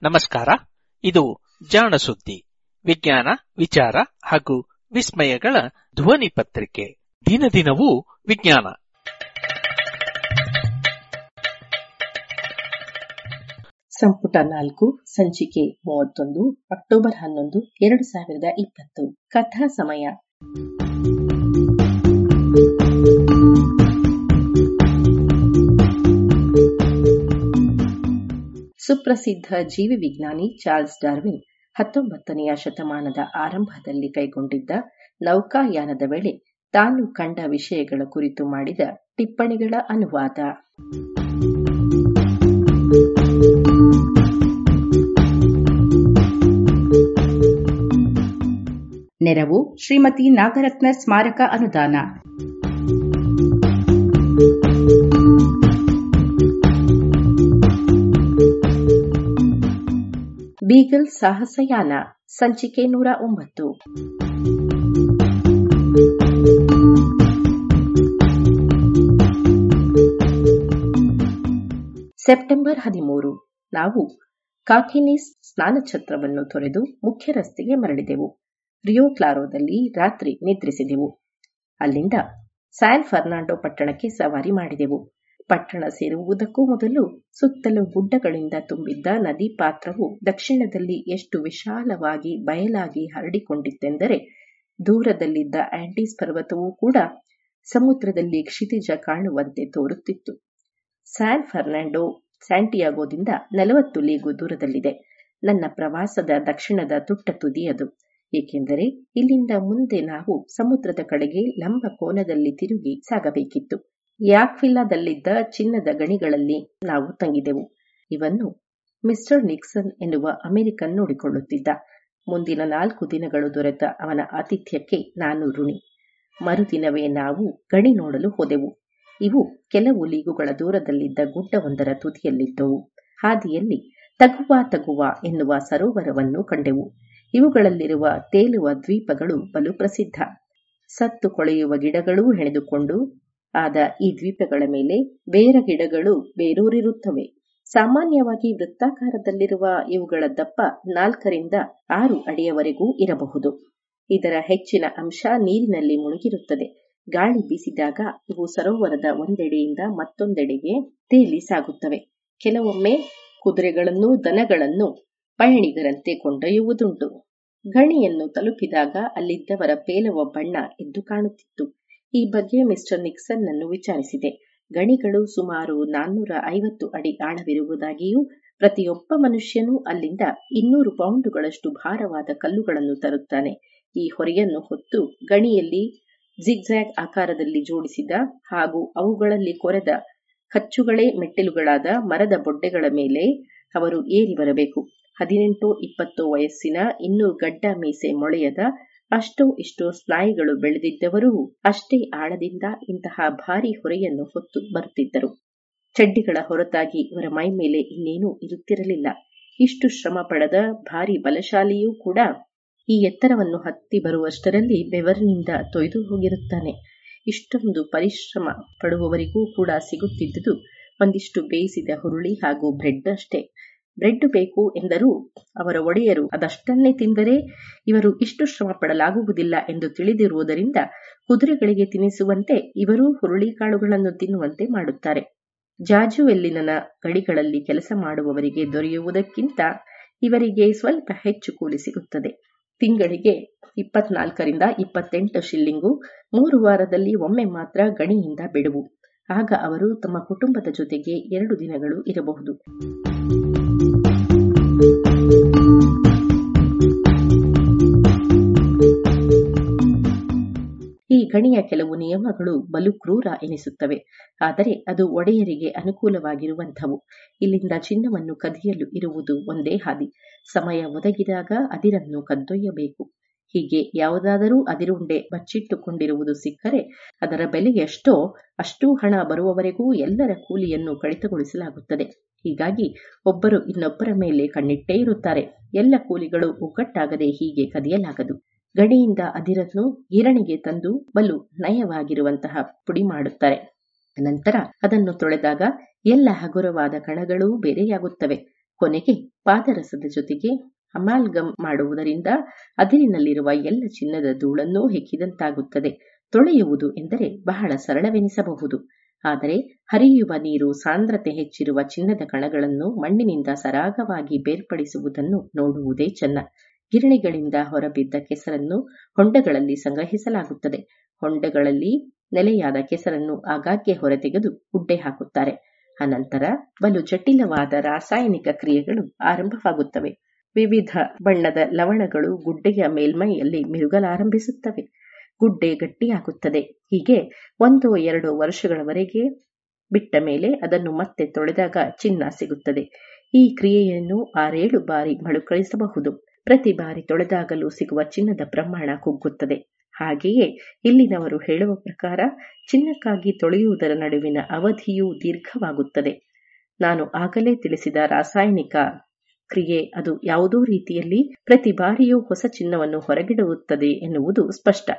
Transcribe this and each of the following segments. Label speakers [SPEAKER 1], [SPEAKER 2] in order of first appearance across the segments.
[SPEAKER 1] ನಮಸ್ಕಾರ. ಇದು ಜಾಣ ಸುದ್ದಿ, ವಿಜ್ಞಾನ, ವಿಚಾರ ಹಾಗೂ ವಿಸ್ಮಯಗಳ ಧ್ವನಿ ಪತ್ರಿಕೆ. ದಿನದಿನವೂ ವಿಜ್ಞಾನ.
[SPEAKER 2] ಸಂಪುಟ 4 ಸಂಚಿಕೆ 31 ಅಕ್ಟೋಬರ್ 11, 2020. ಕಥಾ ಸಮಯ. ಸುಪ್ರಸಿದ್ಧ ಜೀವಿ ವಿಜ್ಞಾನಿ ಚಾರ್ಲ್ಸ್ ಡಾರ್ವಿನ್ 19ನೇ ಶತಮಾನದ ಆರಂಭದಲ್ಲಿ ಕೈಗೊಂಡಿದ್ದ ನೌಕಾಯಾನದ ವೇಳೆ ತಾನು ಕಂಡ ವಿಷಯಗಳ ಕುರಿತು ಮಾಡಿದ ಟಿಪ್ಪಣಿಗಳ ಅನುವಾದ. ನೆರವು ಶ್ರೀಮತಿ ನಾಗರತ್ನ ಸ್ಮಾರಕ ಅನುದಾನ. ಬೀಗಲ್ ಸಾಹಸಯಾನ ಸಂಚಿಕೆ 109. ಸೆಪ್ಟೆಂಬರ್ 13. ನಾವು ಕಾಖಿನಿಸ್ ಸ್ನಾನಛತ್ರವನ್ನು ತೊರೆದು ಮುಖ್ಯ ರಸ್ತೆಗೆ ಮರಳಿದೆವು. ರಿಯೋ ಕ್ಲಾರೋದಲ್ಲಿ ರಾತ್ರಿ ನಿದ್ರಿಸಿದೆವು. ಅಲ್ಲಿಂದ ಸ್ಯಾನ್ ಫರ್ನಾಂಡೋ ಪಟ್ಟಣಕ್ಕೆ ಸವಾರಿ ಮಾಡಿದೆವು. ಪಟ್ಟಣ ಸೇರುವುದಕ್ಕೂ ಮೊದಲು ಸುತ್ತಲೂ ಗುಡ್ಡಗಳಿಂದ ತುಂಬಿದ್ದ ನದಿ ಪಾತ್ರವು ದಕ್ಷಿಣದಲ್ಲಿ ಎಷ್ಟು ವಿಶಾಲವಾಗಿ ಬಯಲಾಗಿ ಹರಡಿಕೊಂಡಿತ್ತೆಂದರೆ ದೂರದಲ್ಲಿದ್ದ ಆಂಟೀಸ್ ಪರ್ವತವೂ ಕೂಡ ಸಮುದ್ರದಲ್ಲಿ ಕ್ಷಿತಿಜ ಕಾಣುವಂತೆ ತೋರುತ್ತಿತ್ತು. ಸ್ಯಾನ್ ಫರ್ನಾಂಡೋ ಸ್ಯಾಂಟಿಯಾಗೋದಿಂದ 40 ಲೀಗು ದೂರದಲ್ಲಿದೆ. ನನ್ನ ಪ್ರವಾಸದ ದಕ್ಷಿಣದ ತುಟ್ಟ ತುದಿಯದು. ಏಕೆಂದರೆ ಇಲ್ಲಿಂದ ಮುಂದೆ ನಾವು ಸಮುದ್ರದ ಕಡೆಗೆ ಲಂಬ ಕೋನದಲ್ಲಿ ತಿರುಗಿ ಸಾಗಬೇಕಿತ್ತು. ಯಾಕ್ವಿಲಾದಲ್ಲಿದ್ದ ಚಿನ್ನದ ಗಣಿಗಳಲ್ಲಿ ನಾವು ತಂಗಿದೆವು. ಇವನ್ನು ಮಿಸ್ಟರ್ ನಿಕ್ಸನ್ ಎನ್ನುವ ಅಮೆರಿಕನ್ ನೋಡಿಕೊಳ್ಳುತ್ತಿದ್ದ. ಮುಂದಿನ 4 ದಿನಗಳು ದೊರೆತ ಅವನ ಆತಿಥ್ಯಕ್ಕೆ ನಾನು ಋಣಿ. ಮರುದಿನವೇ ನಾವು ಗಣಿ ನೋಡಲು ಹೋದೆವು. ಇವು ಕೆಲವು ಲೀಗುಗಳ ದೂರದಲ್ಲಿದ್ದ ಗುಡ್ಡವೊಂದರ ತುದಿಯಲ್ಲಿದ್ದವು. ಹಾದಿಯಲ್ಲಿ ತಗುವಾ ಎನ್ನುವ ಸರೋವರವನ್ನು ಕಂಡೆವು. ಇವುಗಳಲ್ಲಿರುವ ತೇಲುವ ದ್ವೀಪಗಳು ಬಲು ಪ್ರಸಿದ್ಧ. ಸತ್ತು ಕೊಳೆಯುವ ಗಿಡಗಳೂ ಹೆಣೆದುಕೊಂಡು ಆದ ಈ ದ್ವೀಪಗಳ ಮೇಲೆ ಬೇರ ಗಿಡಗಳು ಬೇರೂರಿರುತ್ತವೆ. ಸಾಮಾನ್ಯವಾಗಿ ವೃತ್ತಾಕಾರದಲ್ಲಿರುವ ಇವುಗಳ ದಪ್ಪ 4 ರಿಂದ 6 ಅಡಿಯವರೆಗೂ ಇರಬಹುದು. ಇದರ ಹೆಚ್ಚಿನ ಅಂಶ ನೀರಿನಲ್ಲಿ ಮುಳುಗಿರುತ್ತದೆ. ಗಾಳಿ ಬೀಸಿದಾಗ ಇವು ಸರೋವರದ ಒಂದೆಡೆಯಿಂದ ಮತ್ತೊಂದೆಡೆಗೆ ತೇಲಿ ಸಾಗುತ್ತವೆ. ಕೆಲವೊಮ್ಮೆ ಕುದುರೆಗಳನ್ನು ದನಗಳನ್ನು ಪಯಣಿಗರಂತೆ ಕೊಂಡೊಯ್ಯುವುದುಂಟು. ಗಣಿಯನ್ನು ತಲುಪಿದಾಗ ಅಲ್ಲಿದ್ದವರ ಪೇಲವ ಬಣ್ಣ ಎದ್ದು ಕಾಣುತ್ತಿತ್ತು. ಈ ಬಗ್ಗೆ ಮಿಸ್ಟರ್ ನಿಕ್ಸನ್ ನನ್ನು ವಿಚಾರಿಸಿದೆ. ಗಣಿಗಳು ಸುಮಾರು 450 ಅಡಿ ಆಳವಿರುವುದಾಗಿಯೂ ಪ್ರತಿಯೊಬ್ಬ ಮನುಷ್ಯನೂ ಅಲ್ಲಿಂದ 200 ಪೌಂಡುಗಳಷ್ಟು ಭಾರವಾದ ಕಲ್ಲುಗಳನ್ನು ತರುತ್ತಾನೆ. ಈ ಹೊರೆಯನ್ನು ಹೊತ್ತು ಗಣಿಯಲ್ಲಿ ಜಿಗ್ಜ್ಯಾಗ್ ಆಕಾರದಲ್ಲಿ ಜೋಡಿಸಿದ ಹಾಗೂ ಅವುಗಳಲ್ಲಿ ಕೊರೆದ ಕಚ್ಚುಗಳೇ ಮೆಟ್ಟಿಲುಗಳಾದ ಮರದ ಬೊಡ್ಡೆಗಳ ಮೇಲೆ ಅವರು ಏರಿ ಬರಬೇಕು. 18-20 ವಯಸ್ಸಿನ ಇನ್ನೂ ಗಡ್ಡ ಮೀಸೆ ಮೊಳೆಯದ ಅಷ್ಟೋ ಇಷ್ಟೋ ಸ್ನಾಯುಗಳು ಬೆಳೆದಿದ್ದವರೂ ಅಷ್ಟೇ ಆಳದಿಂದ ಇಂತಹ ಭಾರಿ ಹೊರೆಯನ್ನು ಹೊತ್ತು ಬರುತ್ತಿದ್ದರು. ಚಡ್ಡಿಗಳ ಹೊರತಾಗಿ ಇವರ ಮೈ ಮೇಲೆ ಇನ್ನೇನೂ ಇರುತ್ತಿರಲಿಲ್ಲ. ಇಷ್ಟು ಶ್ರಮ ಪಡೆದ ಭಾರಿ ಬಲಶಾಲಿಯೂ ಕೂಡ ಈ ಎತ್ತರವನ್ನು ಹತ್ತಿ ಬರುವಷ್ಟರಲ್ಲಿ ಬೆವರಿನಿಂದ ತೊಯ್ದು ಹೋಗಿರುತ್ತಾನೆ. ಇಷ್ಟೊಂದು ಪರಿಶ್ರಮ ಪಡುವವರಿಗೂ ಕೂಡ ಸಿಗುತ್ತಿದ್ದುದು ಒಂದಿಷ್ಟು ಬೇಯಿಸಿದ ಹುರುಳಿ ಹಾಗೂ ಬ್ರೆಡ್ ಅಷ್ಟೇ. ಬ್ರೆಡ್ ಬೇಕು ಎಂದರೂ ಅವರ ಒಡೆಯರು ಅದಷ್ಟನ್ನೇ ತಿಂದರೆ ಇವರು ಇಷ್ಟು ಶ್ರಮ ಪಡಲಾಗುವುದಿಲ್ಲ ಎಂದು ತಿಳಿದಿರುವುದರಿಂದ ಕುದುರೆಗಳಿಗೆ ತಿನ್ನಿಸುವಂತೆ ಇವರೂ ಹುರುಳಿ ಕಾಳುಗಳನ್ನು ತಿನ್ನುವಂತೆ ಮಾಡುತ್ತಾರೆ. ಜಾಜುವೆಲ್ಲಿನ ಗಡಿಗಳಲ್ಲಿ ಕೆಲಸ ಮಾಡುವವರಿಗೆ ದೊರೆಯುವುದಕ್ಕಿಂತ ಇವರಿಗೆ ಸ್ವಲ್ಪ ಹೆಚ್ಚು ಕೂಲಿ ಸಿಗುತ್ತದೆ. ತಿಂಗಳಿಗೆ 24 ರಿಂದ 28 ಶಿಲ್ಲಿಂಗು. 3 ವಾರದಲ್ಲಿ ಒಮ್ಮೆ ಮಾತ್ರ ಗಣಿಯಿಂದ ಬಿಡುವು. ಆಗ ಅವರು ತಮ್ಮ ಕುಟುಂಬದ ಜೊತೆಗೆ 2 ದಿನಗಳು ಇರಬಹುದು. ಈ ಗಣಿಯ ಕೆಲವು ನಿಯಮಗಳು ಬಲು ಕ್ರೂರ ಎನಿಸುತ್ತವೆ. ಆದರೆ ಅದು ಒಡೆಯರಿಗೆ ಅನುಕೂಲವಾಗಿರುವಂಥವು. ಇಲ್ಲಿಂದ ಚಿನ್ನವನ್ನು ಕದಿಯಲು ಇರುವುದು ಒಂದೇ ಹಾದಿ. ಸಮಯ ಒದಗಿದಾಗ ಅದಿರನ್ನು ಕದ್ದೊಯ್ಯಬೇಕು. ಹೀಗೆ ಯಾವುದಾದರೂ ಅದಿರುಂಡೆ ಬಚ್ಚಿಟ್ಟುಕೊಂಡಿರುವುದು ಸಿಕ್ಕರೆ ಅದರ ಬೆಲೆ ಎಷ್ಟೋ ಅಷ್ಟೂ ಹಣ ಬರುವವರೆಗೂ ಎಲ್ಲರ ಕೂಲಿಯನ್ನು ಕಡಿತಗೊಳಿಸಲಾಗುತ್ತದೆ. ಹೀಗಾಗಿ ಒಬ್ಬರು ಇನ್ನೊಬ್ಬರ ಮೇಲೆ ಕಣ್ಣಿಟ್ಟೇ ಇರುತ್ತಾರೆ. ಎಲ್ಲ ಕೂಲಿಗಳು ಒಗ್ಗಟ್ಟಾಗದೆ ಹೀಗೆ ಕದಿಯಲಾಗದು. ಗಣಿಯಿಂದ ಅದಿರನ್ನು ಗಿರಣಿಗೆ ತಂದು ಬಲು ನಯವಾಗಿರುವಂತಹ ಪುಡಿ ಮಾಡುತ್ತಾರೆ. ನಂತರ ಅದನ್ನು ತೊಳೆದಾಗ ಎಲ್ಲ ಹಗುರವಾದ ಕಣಗಳೂ ಬೇರೆಯಾಗುತ್ತವೆ. ಕೊನೆಗೆ ಪಾದರಸದ ಜೊತೆಗೆ ಅಮಾಲ್ಗಮ್ ಮಾಡುವುದರಿಂದ ಅದಿರಿನಲ್ಲಿರುವ ಎಲ್ಲ ಚಿನ್ನದ ಧೂಳನ್ನೂ ಹೆಕ್ಕಿದಂತಾಗುತ್ತದೆ. ತೊಳೆಯುವುದು ಎಂದರೆ ಬಹಳ ಸರಳವೆನಿಸಬಹುದು. ಆದರೆ ಹರಿಯುವ ನೀರು ಸಾಂದ್ರತೆ ಹೆಚ್ಚಿರುವ ಚಿನ್ನದ ಕಣಗಳನ್ನು ಮಣ್ಣಿನಿಂದ ಸರಾಗವಾಗಿ ಬೇರ್ಪಡಿಸುವುದನ್ನು ನೋಡುವುದೇ ಚೆನ್ನ. ಗಿರಣಿಗಳಿಂದ ಹೊರಬಿದ್ದ ಕೆಸರನ್ನು ಹೊಂಡಗಳಲ್ಲಿ ಸಂಗ್ರಹಿಸಲಾಗುತ್ತದೆ. ಹೊಂಡಗಳಲ್ಲಿ ನೆಲೆಯಾದ ಕೆಸರನ್ನು ಆಗಾಗ್ಗೆ ಹೊರತೆಗೆದು ಗುಡ್ಡೆ ಹಾಕುತ್ತಾರೆ. ಅನಂತರ ಬಲು ಜಟಿಲವಾದ ರಾಸಾಯನಿಕ ಕ್ರಿಯೆಗಳು ಆರಂಭವಾಗುತ್ತವೆ. ವಿವಿಧ ಬಣ್ಣದ ಲವಣಗಳು ಗುಡ್ಡೆಯ ಮೇಲ್ಮೈಯಲ್ಲಿ ಮಿರುಗಲಾರಂಭಿಸುತ್ತವೆ. ಗುಡ್ಡೆ ಗಟ್ಟಿಯಾಗುತ್ತದೆ. ಹೀಗೆ 1-2 ವರ್ಷಗಳವರೆಗೆ ಬಿಟ್ಟ ಮೇಲೆ ಅದನ್ನು ಮತ್ತೆ ತೊಳೆದಾಗ ಚಿನ್ನ ಸಿಗುತ್ತದೆ. ಈ ಕ್ರಿಯೆಯನ್ನು 6-7 ಬಾರಿ ಮರುಕಳಿಸಬಹುದು. ಪ್ರತಿ ಬಾರಿ ತೊಳೆದಾಗಲೂ ಸಿಗುವ ಚಿನ್ನದ ಪ್ರಮಾಣ ಕುಗ್ಗುತ್ತದೆ. ಹಾಗೆಯೇ ಇಲ್ಲಿನವರು ಹೇಳುವ ಪ್ರಕಾರ ಚಿನ್ನಕ್ಕಾಗಿ ತೊಳೆಯುವುದರ ನಡುವಿನ ಅವಧಿಯೂ ದೀರ್ಘವಾಗುತ್ತದೆ. ನಾನು ಆಗಲೇ ತಿಳಿಸಿದ ರಾಸಾಯನಿಕ ಕ್ರಿಯೆ ಅದು ಯಾವುದೋ ರೀತಿಯಲ್ಲಿ ಪ್ರತಿ ಬಾರಿಯೂ ಹೊಸ ಚಿನ್ನವನ್ನು ಹೊರಗಿಡುತ್ತದೆ ಎನ್ನುವುದು ಸ್ಪಷ್ಟ.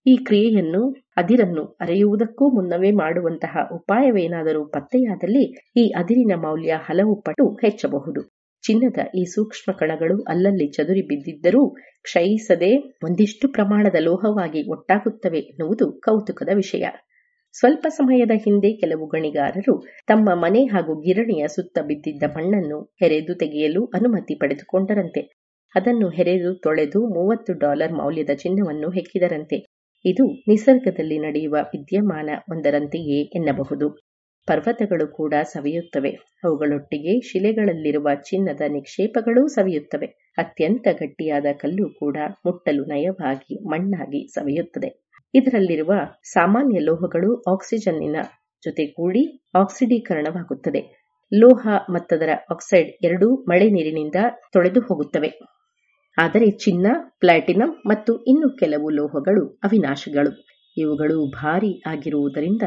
[SPEAKER 2] ಈ ಕ್ರಿಯೆಯನ್ನು ಅದಿರನ್ನು ಅರೆಯುವುದಕ್ಕೂ ಮುನ್ನವೇ ಮಾಡುವಂತಹ ಉಪಾಯವೇನಾದರೂ ಪತ್ತೆಯಾದಲ್ಲಿ ಈ ಅದಿರಿನ ಮೌಲ್ಯ ಹಲವು ಪಟ್ಟು ಹೆಚ್ಚಬಹುದು. ಚಿನ್ನದ ಈ ಸೂಕ್ಷ್ಮ ಕಣಗಳು ಅಲ್ಲಲ್ಲಿ ಚದುರಿ ಬಿದ್ದಿದ್ದರೂ ಕ್ಷಯಿಸದೆ ಒಂದಿಷ್ಟು ಪ್ರಮಾಣದ ಲೋಹವಾಗಿ ಒಟ್ಟಾಗುತ್ತವೆ ಎನ್ನುವುದು ಕೌತುಕದ ವಿಷಯ. ಸ್ವಲ್ಪ ಸಮಯದ ಹಿಂದೆ ಕೆಲವು ಗಣಿಗಾರರು ತಮ್ಮ ಮನೆ ಹಾಗೂ ಗಿರಣಿಯ ಸುತ್ತ ಬಿದ್ದಿದ್ದ ಮಣ್ಣನ್ನು ಹೆರೆದು ತೆಗೆಯಲು ಅನುಮತಿ ಪಡೆದುಕೊಂಡರಂತೆ. ಅದನ್ನು ಹೆರೆದು ತೊಳೆದು $30 ಮೌಲ್ಯದ ಚಿನ್ನವನ್ನು ಹೆಕ್ಕಿದರಂತೆ. ಇದು ನಿಸರ್ಗದಲ್ಲಿ ನಡೆಯುವ ವಿದ್ಯಮಾನ ಒಂದರಂತೆಯೇ ಎನ್ನಬಹುದು. ಪರ್ವತಗಳು ಕೂಡ ಸವಿಯುತ್ತವೆ. ಅವುಗಳೊಟ್ಟಿಗೆ ಶಿಲೆಗಳಲ್ಲಿರುವ ಚಿನ್ನದ ನಿಕ್ಷೇಪಗಳೂ ಸವಿಯುತ್ತವೆ. ಅತ್ಯಂತ ಗಟ್ಟಿಯಾದ ಕಲ್ಲು ಕೂಡ ಮುಟ್ಟಲು ನಯವಾಗಿ ಮಣ್ಣಾಗಿ ಸವಿಯುತ್ತದೆ. ಇದರಲ್ಲಿರುವ ಸಾಮಾನ್ಯ ಲೋಹಗಳು ಆಕ್ಸಿಜನ್ನಿನ ಜೊತೆಗೂಡಿ ಆಕ್ಸಿಡೀಕರಣವಾಗುತ್ತದೆ. ಲೋಹ ಮತ್ತದರ ಆಕ್ಸೈಡ್ ಎರಡೂ ಮಳೆ ನೀರಿನಿಂದ ತೊಳೆದು ಹೋಗುತ್ತವೆ. ಆದರೆ ಚಿನ್ನ, ಪ್ಲಾಟಿನಂ ಮತ್ತು ಇನ್ನು ಕೆಲವು ಲೋಹಗಳು ಅವಿನಾಶಿಗಳು. ಇವುಗಳು ಭಾರೀ ಆಗಿರುವುದರಿಂದ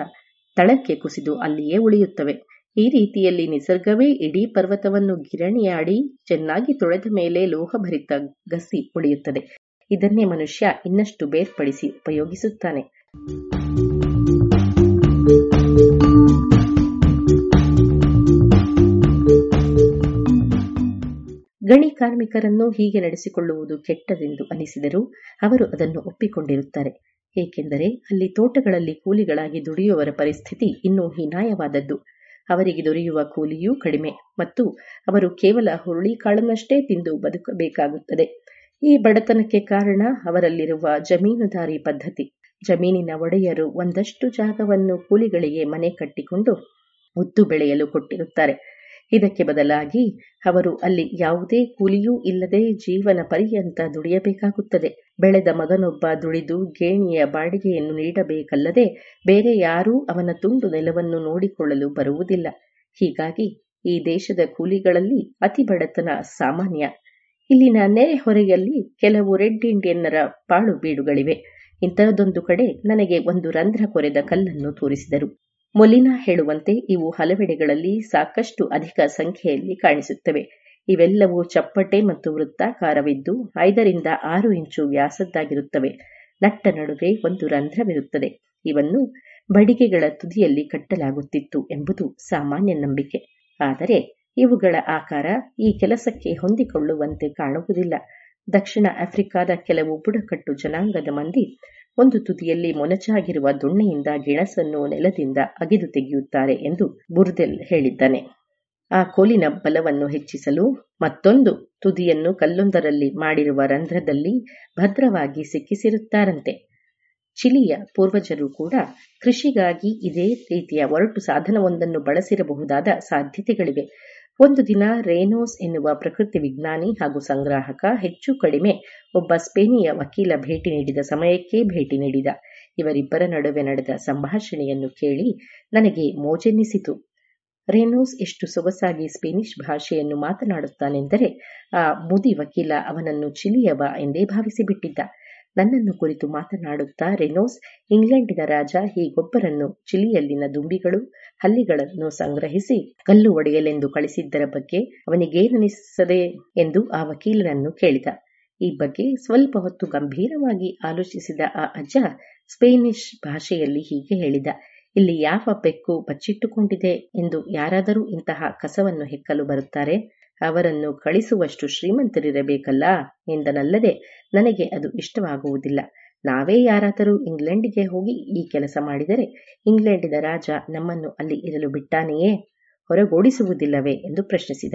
[SPEAKER 2] ತಳಕ್ಕೆ ಕುಸಿದು ಅಲ್ಲಿಯೇ ಉಳಿಯುತ್ತವೆ. ಈ ರೀತಿಯಲ್ಲಿ ನಿಸರ್ಗವೇ ಇಡೀ ಪರ್ವತವನ್ನು ಗಿರಣಿಯಾಡಿ ಚೆನ್ನಾಗಿ ತೊಳೆದ ಮೇಲೆ ಲೋಹಭರಿತ ಗಸಿ ಉಳಿಯುತ್ತದೆ. ಇದನ್ನೇ ಮನುಷ್ಯ ಇನ್ನಷ್ಟು ಬೇರ್ಪಡಿಸಿ ಉಪಯೋಗಿಸುತ್ತಾನೆ. ಗಣಿ ಕಾರ್ಮಿಕರನ್ನು ಹೀಗೆ ನಡೆಸಿಕೊಳ್ಳುವುದು ಕೆಟ್ಟದೆಂದು ಅನಿಸಿದರೂ ಅವರು ಅದನ್ನು ಒಪ್ಪಿಕೊಂಡಿರುತ್ತಾರೆ. ಏಕೆಂದರೆ ಅಲ್ಲಿ ತೋಟಗಳಲ್ಲಿ ಕೂಲಿಗಳಾಗಿ ದುಡಿಯುವವರ ಪರಿಸ್ಥಿತಿ ಇನ್ನೂ ಹೀನಾಯವಾದದ್ದು. ಅವರಿಗೆ ದೊರೆಯುವ ಕೂಲಿಯೂ ಕಡಿಮೆ ಮತ್ತು ಅವರು ಕೇವಲ ಹುರುಳಿಕಾಳನ್ನಷ್ಟೇ ತಿಂದು ಬದುಕಬೇಕಾಗುತ್ತದೆ. ಈ ಬಡತನಕ್ಕೆ ಕಾರಣ ಅವರಲ್ಲಿರುವ ಜಮೀನುದಾರಿ ಪದ್ಧತಿ. ಜಮೀನಿನ ಒಡೆಯರು ಒಂದಷ್ಟು ಜಾಗವನ್ನು ಕೂಲಿಗಳಿಗೆ ಮನೆ ಕಟ್ಟಿಕೊಂಡು ಉದ್ದು ಬೆಳೆಯಲು ಕೊಟ್ಟಿರುತ್ತಾರೆ. ಇದಕ್ಕೆ ಬದಲಾಗಿ ಅವರು ಅಲ್ಲಿ ಯಾವುದೇ ಕೂಲಿಯೂ ಇಲ್ಲದೆ ಜೀವನ ಪರ್ಯಂತ ದುಡಿಯಬೇಕಾಗುತ್ತದೆ. ಬೆಳೆದ ಮಗನೊಬ್ಬ ದುಡಿದು ಗೇಣಿಯ ಬಾಡಿಗೆಯನ್ನು ನೀಡಬೇಕಲ್ಲದೆ ಬೇರೆ ಯಾರೂ ಅವನ ತುಂಡು ನೆಲವನ್ನು ನೋಡಿಕೊಳ್ಳಲು ಬರುವುದಿಲ್ಲ. ಹೀಗಾಗಿ ಈ ದೇಶದ ಕೂಲಿಗಳಲ್ಲಿ ಅತಿ ಬಡತನ ಸಾಮಾನ್ಯ. ಇಲ್ಲಿನ ನೆರೆಹೊರೆಯಲ್ಲಿ ಕೆಲವು ರೆಡ್ ಇಂಡಿಯನ್ನರ ಪಾಳು ಬೀಡುಗಳಿವೆ. ಇಂತಹದೊಂದು ಕಡೆ ನನಗೆ ಒಂದು ರಂಧ್ರ ಕೊರೆದ ಕಲ್ಲನ್ನು ತೋರಿಸಿದರು. ಮೊಲಿನಾ ಹೇಳುವಂತೆ ಇವು ಹಲವೆಡೆಗಳಲ್ಲಿ ಸಾಕಷ್ಟು ಅಧಿಕ ಸಂಖ್ಯೆಯಲ್ಲಿ ಕಾಣಿಸುತ್ತವೆ. ಇವೆಲ್ಲವೂ ಚಪ್ಪಟೆ ಮತ್ತು ವೃತ್ತಾಕಾರವಿದ್ದು 5-6 ಇಂಚು ವ್ಯಾಸದ್ದಾಗಿರುತ್ತವೆ. ನಟ್ಟ ನಡುವೆ ಒಂದು ರಂಧ್ರವಿರುತ್ತದೆ. ಇವನ್ನು ಬಡಿಗೆಗಳ ತುದಿಯಲ್ಲಿ ಕಟ್ಟಲಾಗುತ್ತಿತ್ತು ಎಂಬುದು ಸಾಮಾನ್ಯ ನಂಬಿಕೆ. ಆದರೆ ಇವುಗಳ ಆಕಾರ ಈ ಕೆಲಸಕ್ಕೆ ಹೊಂದಿಕೊಳ್ಳುವಂತೆ ಕಾಣುವುದಿಲ್ಲ. ದಕ್ಷಿಣ ಆಫ್ರಿಕಾದ ಕೆಲವು ಬುಡಕಟ್ಟು ಜನಾಂಗದ ಮಂದಿ ಒಂದು ತುದಿಯಲ್ಲಿ ಮೊನಚಾಗಿರುವ ದೊಣ್ಣೆಯಿಂದ ಗೆಣಸನ್ನು ನೆಲದಿಂದ ಅಗೆದು ತೆಗೆಯುತ್ತಾರೆ ಎಂದು ಬುರ್ದೆಲ್ ಹೇಳಿದ್ದಾನೆ. ಆ ಕೋಲಿನ ಬಲವನ್ನು ಹೆಚ್ಚಿಸಲು ಮತ್ತೊಂದು ತುದಿಯನ್ನು ಕಲ್ಲೊಂದರಲ್ಲಿ ಮಾಡಿರುವ ರಂಧ್ರದಲ್ಲಿ ಭದ್ರವಾಗಿ ಸಿಕ್ಕಿಸಿರುತ್ತಾರಂತೆ. ಚಿಲಿಯ ಪೂರ್ವಜರು ಕೂಡ ಕೃಷಿಗಾಗಿ ಇದೇ ರೀತಿಯ ಒರಟು ಸಾಧನವೊಂದನ್ನು ಬಳಸಿರಬಹುದಾದ ಸಾಧ್ಯತೆಗಳಿವೆ. ಒಂದು ದಿನ ರೇನೋಸ್ ಎನ್ನುವ ಪ್ರಕೃತಿ ವಿಜ್ಞಾನಿ ಹಾಗೂ ಸಂಗ್ರಾಹಕ ಹೆಚ್ಚು ಕಡಿಮೆ ಒಬ್ಬ ಸ್ಪೇನಿಯ ವಕೀಲ ಭೇಟಿ ನೀಡಿದ ಸಮಯಕ್ಕೆ ಭೇಟಿ ನೀಡಿದ. ಇವರಿಬ್ಬರ ನಡುವೆ ನಡೆದ ಸಂಭಾಷಣೆಯನ್ನು ಕೇಳಿ ನನಗೆ ಮೋಜೆನ್ನಿಸಿತು. ರೇನೋಸ್ ಎಷ್ಟು ಸೊಗಸಾಗಿ ಸ್ಪೇನಿಷ್ ಭಾಷೆಯನ್ನು ಮಾತನಾಡುತ್ತಾನೆಂದರೆ ಆ ಮುದಿ ವಕೀಲ ಅವನನ್ನು ಚಿಲಿಯವ ಎಂದೇ ಭಾವಿಸಿಬಿಟ್ಟಿದ್ದ. ನನ್ನನ್ನು ಕುರಿತು ಮಾತನಾಡುತ್ತಾ ರೇನೋಸ್ ಇಂಗ್ಲೆಂಡಿನ ರಾಜ ಹೀಗೊಬ್ಬರನ್ನು ಚಿಲಿಯಲ್ಲಿನ ದುಂಬಿಗಳು ಹಲ್ಲಿಗಳನ್ನು ಸಂಗ್ರಹಿಸಿ ಕಲ್ಲು ಒಡೆಯಲೆಂದು ಕಳಿಸಿದ್ದರ ಬಗ್ಗೆ ಅವನಿಗೇನನಿಸುತ್ತದೆ ಎಂದು ಆ ವಕೀಲನನ್ನು ಕೇಳಿದ. ಈ ಬಗ್ಗೆ ಸ್ವಲ್ಪ ಹೊತ್ತು ಗಂಭೀರವಾಗಿ ಆಲೋಚಿಸಿದ ಆ ಅಜ್ಜ ಸ್ಪೇನಿಷ್ ಭಾಷೆಯಲ್ಲಿ ಹೀಗೆ ಹೇಳಿದ: ಇಲ್ಲಿ ಯಾವ ಬೆಕ್ಕು ಬಚ್ಚಿಟ್ಟುಕೊಂಡಿದೆ ಎಂದು ಯಾರಾದರೂ ಇಂತಹ ಕಸವನ್ನು ಹೆಕ್ಕಲು ಬರುತ್ತಾರೆ? ಅವರನ್ನು ಕಳಿಸುವಷ್ಟು ಶ್ರೀಮಂತರಿರಬೇಕಲ್ಲ ಎಂದನಲ್ಲದೆ ನನಗೆ ಅದು ಇಷ್ಟವಾಗುವುದಿಲ್ಲ. ನಾವೇ ಯಾರಾದರೂ ಇಂಗ್ಲೆಂಡಿಗೆ ಹೋಗಿ ಈ ಕೆಲಸ ಮಾಡಿದರೆ ಇಂಗ್ಲೆಂಡಿನ ರಾಜ ನಮ್ಮನ್ನು ಅಲ್ಲಿ ಇರಲು ಬಿಟ್ಟಾನೆಯೇ, ಹೊರಗೋಡಿಸುವುದಿಲ್ಲವೇ ಎಂದು ಪ್ರಶ್ನಿಸಿದ.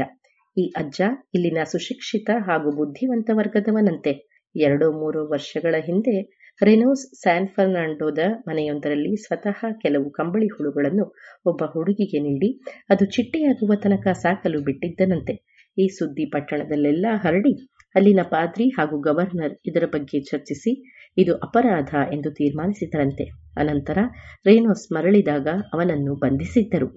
[SPEAKER 2] ಈ ಅಜ್ಜ ಇಲ್ಲಿನ ಸುಶಿಕ್ಷಿತ ಹಾಗೂ ಬುದ್ಧಿವಂತ ವರ್ಗದವನಂತೆ. 2-3 ವರ್ಷಗಳ ಹಿಂದೆ ರೆನೋಸ್ ಸ್ಯಾನ್ ಫರ್ನಾಂಡೋದ ಮನೆಯೊಂದರಲ್ಲಿ ಸ್ವತಃ ಕೆಲವು ಕಂಬಳಿ ಹುಳುಗಳನ್ನು ಒಬ್ಬ ಹುಡುಗಿಗೆ ನೀಡಿ ಅದು ಚಿಟ್ಟೆಯಾಗುವ ತನಕ ಸಾಕಲು ಬಿಟ್ಟಿದ್ದನಂತೆ. ಈ ಸುದ್ದಿ ಪಟ್ಟಣದಲ್ಲೆಲ್ಲ ಹರಡಿ ಅಲ್ಲಿನ ಪಾದ್ರಿ ಹಾಗೂ ಗವರ್ನರ್ ಇದರ ಬಗ್ಗೆ ಚರ್ಚಿಸಿ ಇದು ಅಪರಾಧ ಎಂದು ತೀರ್ಮಾನಿಸಿದರಂತೆ. ಅನಂತರ ರೆನೋಸ್ ಮರಳಿದಾಗ ಅವನನ್ನು ಬಂಧಿಸಿದ್ದರು.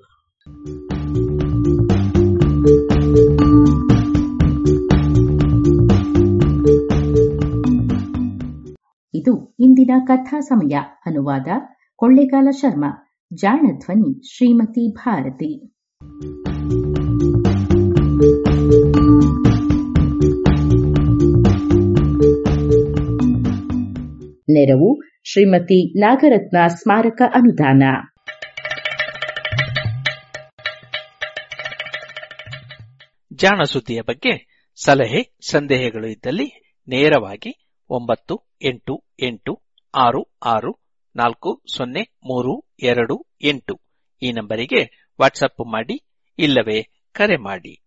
[SPEAKER 2] ಇದು ಇಂದಿನ ಕಥಾ ಸಮಯ. ಅನುವಾದ ಕೊಳ್ಳೇಗಾಲ ಶರ್ಮಾ. ಜಾಣ ಧ್ವನಿ ಶ್ರೀಮತಿ ಭಾರತಿ. ನೆರವು ಶ್ರೀಮತಿ ನಾಗರತ್ನ ಸ್ಮಾರಕ ಅನುದಾನ.
[SPEAKER 1] ಜಾಣ ಸುದ್ದಿಯ ಬಗ್ಗೆ ಸಲಹೆ ಸಂದೇಹಗಳು ಇದ್ದಲ್ಲಿ ನೇರವಾಗಿ 9886640328 ಈ ನಂಬರಿಗೆ ವಾಟ್ಸಪ್ ಮಾಡಿ, ಇಲ್ಲವೇ ಕರೆ ಮಾಡಿ.